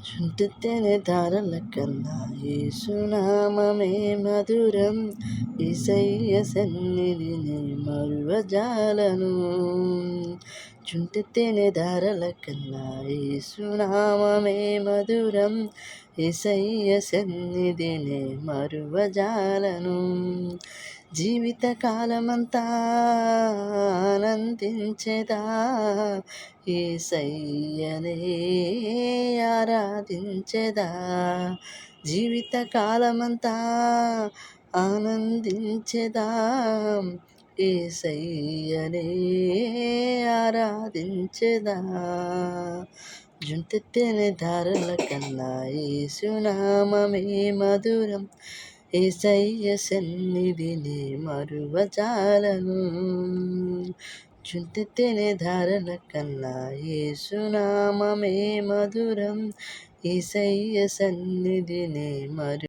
చుంటితేనే ధారల కన్నా యేసునామమే మధురం. యేసయ్య సన్నిధిని మరువజాలను. చుంటితేనే ధారల కన్నా యేసునామమే మధురం. యేసయ్య సన్నిధిని మరువజాలను. జీవితకాలమంతా ఆనందించెదా, యేసయ్యనే ఆరాధించెదా. జీవితకాలమంతా ఆనందించెదా, యేసయ్యనే ఆరాధించెదా. జుంటెత్తెనే ధారల కన్నా యేసునామమే మధురం. యేసయ్య సన్నిధిని మరువజాలను. చుంటెత్తెనే ధారల కన్నా యేసునామమే మధురం. యేసయ్య సన్నిధిని